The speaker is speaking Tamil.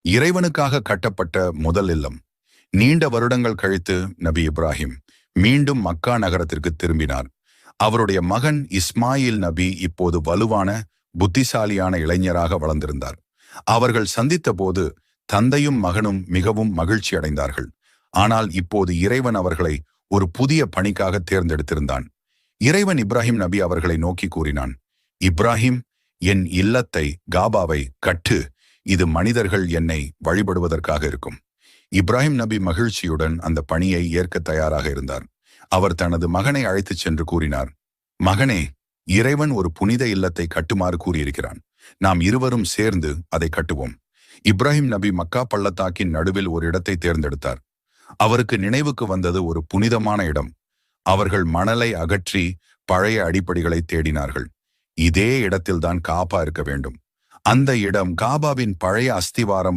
இறைவனுக்காக கட்டப்பட்ட முதல் இல்லம். நீண்ட வருடங்கள் கழித்து நபி இப்ராஹிம் மீண்டும் மக்கா நகரத்திற்கு திரும்பினார். அவருடைய மகன் இஸ்மாயில் நபி இப்போது வலுவான, புத்திசாலியான இளைஞராக வளர்ந்திருந்தார். அவர்கள் சந்தித்த போது தந்தையும் மகனும் மிகவும் மகிழ்ச்சி அடைந்தார்கள். ஆனால் இப்போது இறைவன் அவர்களை ஒரு புதிய பணிக்காக தேர்ந்தெடுத்திருந்தான். இறைவன் இப்ராஹிம் நபி அவர்களை நோக்கி கூறினான், இப்ராஹிம், என் இல்லத்தை, காபாவை கட்டு. இது மனிதர்கள் என்னை வழிபடுவதற்காக இருக்கும். இப்ராஹிம் நபி மகிழ்ச்சியுடன் அந்த பணியை ஏற்க தயாராக இருந்தார். அவர் தனது மகனை அழைத்துச் சென்று கூறினார், மகனே, இறைவன் ஒரு புனித இல்லத்தை கட்டுமாறு கூறியிருக்கிறான். நாம் இருவரும் சேர்ந்து அதை கட்டுவோம். இப்ராஹிம் நபி மக்கா பள்ளத்தாக்கின் நடுவில் ஒரு இடத்தை தேர்ந்தெடுத்தார். அவருக்கு நினைவுக்கு வந்தது ஒரு புனிதமான இடம். அவர்கள் மணலை அகற்றி பழைய அடிப்படைகளை தேடினார்கள். இதே இடத்தில்தான் காபா இருக்க வேண்டும். அந்த இடம் காபாவின் பழைய அஸ்திவாரம்